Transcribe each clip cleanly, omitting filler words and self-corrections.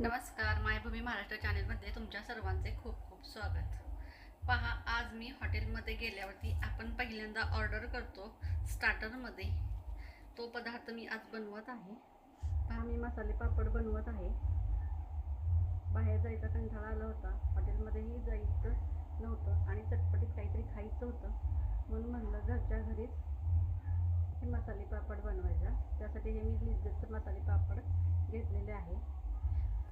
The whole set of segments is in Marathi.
नमस्कार, मायभूमी महाराष्ट्र चॅनलमध्ये तुमच्या सर्वांचे खूप खूप स्वागत. पहा, आज मी हॉटेलमध्ये गेल्यावरती आपण पहिल्यांदा ऑर्डर करतो स्टार्टरमध्ये. तो पदार्थ मी आज बनवत आहे. पहा, मी मसाले पापड बनवत आहे. बाहेर जायचा कंटाळा आला होता, हॉटेलमध्येही जायचं नव्हतं आणि चटपटीत काहीतरी खायचं होतं, म्हणून म्हणलं घरच्या घरीच हे मसाले पापड बनवायचा. त्यासाठी हे मी लिज्जतचं मसाले पापड घेतलेले आहे.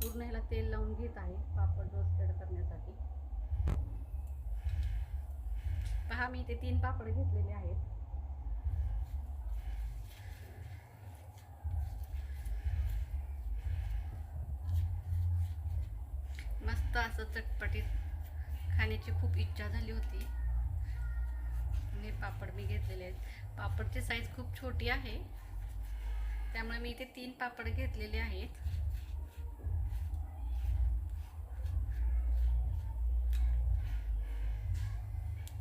पूर्ण ह्याला तेल लावून घेत आहे पापड रोस्टेड करण्यासाठी. पहा, मी ते 3 पापड घेतलेले आहेत. मस्त असं चटपटीत खाण्याची खूप इच्छा झाली होती. हे पापड मी घेतलेले आहेत. पापडची साईज खूप छोटी आहे, त्यामुळे मी ते 3 पापड घेतलेले आहेत.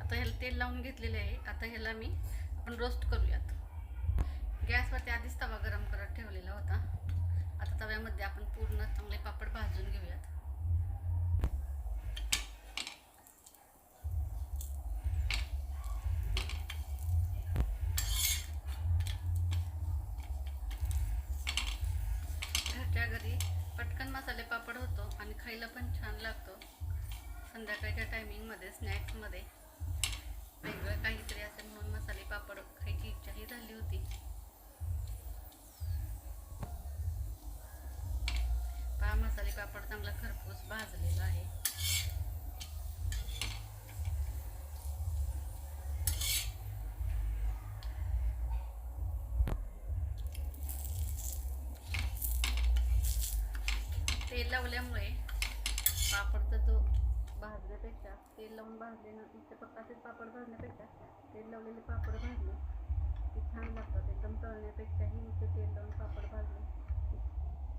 आता ह्याला तेल लावून घेतलेले आहे. आता ह्याला आपण रोस्ट करूयात. गॅसवरती आधीच तवा गरम करत ठेवलेला होता. आता तव्यामध्ये आपण पूर्ण चांगले पापड भाजून घेऊयात. घरच्या घरी पटकन मसाले पापड होतो आणि खायला पण छान लागतो. संध्याकाळच्या टायमिंगमध्ये स्नॅक्समध्ये वेगळं काहीतरी असेल म्हणून मसाले पापड खायची इच्छाही झाली होती. पहा, मसाले पापड चांगला खरपूस भाजलेला आहे. तेल लावल्यामुळे पापडचा जो भाजण्यापेक्षा तेल लावून भाजले नुसते पक्काचेच पापड भाजण्यापेक्षा तेल लावलेले पापड भाजले की छान लागतात. एकदम तळण्यापेक्षाही नुसते तेल लावून पापड भाजले की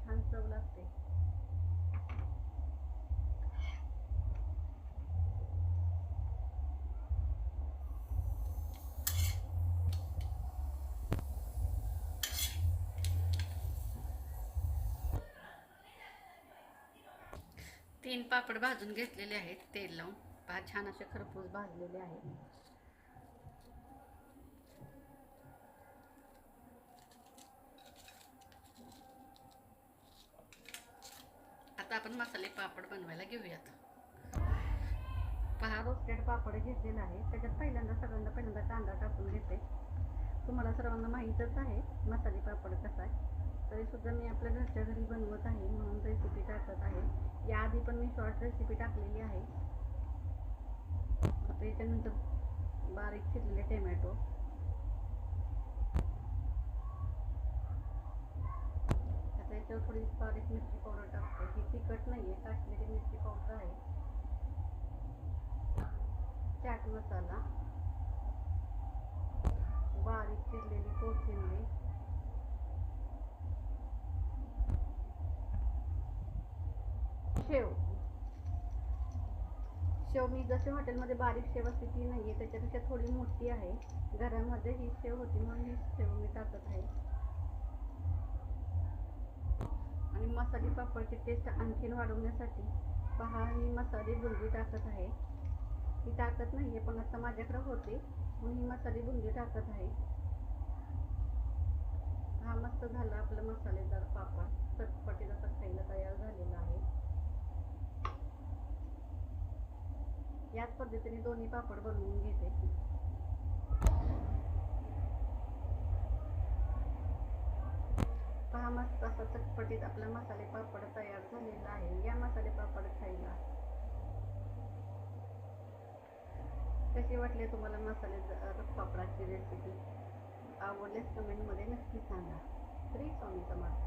छान चव लागते. तीन पापड भाजून घेतलेले आहेत तेल लावून. पहा, छान असे खरपूस भाजलेले आहेत. आता आपण मसाले पापड बनवायला घेऊयात. पहा, रोस्टेड पापड घेतलेला आहे. त्याच्यात पहिल्यांदा कांदा टाकून घेते. तुम्हाला सर्वांना माहीतच आहे मसाले पापड कसा आहे, तरी सुद्धा मी आपल्या घरच्या घरी बनवत आहे म्हणून रेसिपी टाकत आहे. याआधी पण मी शॉर्ट रेसिपी टाकलेली आहे. आता याच्यानंतर बारीक चिरलेले टोमॅटो, आता याच्यावर थोडी बारीक मिरची पावडर टाकते. ही तिखट नाही आहे, काश्मीरी मिरची पावडर आहे. चाट मसाला, बारीक चिरलेली कोथिंबीर, शेव मी जशी हॉटेलमध्ये बारीक शेव असते ती नाही आहे, त्याच्यापेक्षा थोडी मोठी आहे. घरामध्ये ही शेव होती म्हणून ही शेव मी टाकत आहे. आणि मसाले पापडची टेस्ट आणखीन वाढवण्यासाठी पहा, मी मसाले बुंदी टाकत आहे. ही टाकत नाही आहे, पण आता माझ्याकडे होते म्हणून ही मसाले बुंदी टाकत आहे. हा, मस्त झाला आपलं मसालेदार पापड. चटपटीत असा खायला तयार झालेला आहे. याच पद्धतीने दोन्ही पापड बनवून घेते. पहा, मस्त असा चटपटीत आपला मसाले पापड तयार झालेला आहे. या मसाले पापड खायला. कशी वाटली तुम्हाला मसालेदार पापडाची रेसिपी? आवडल्यास कमेंटमध्ये नक्की सांगा. श्री स्वामी समर्थ.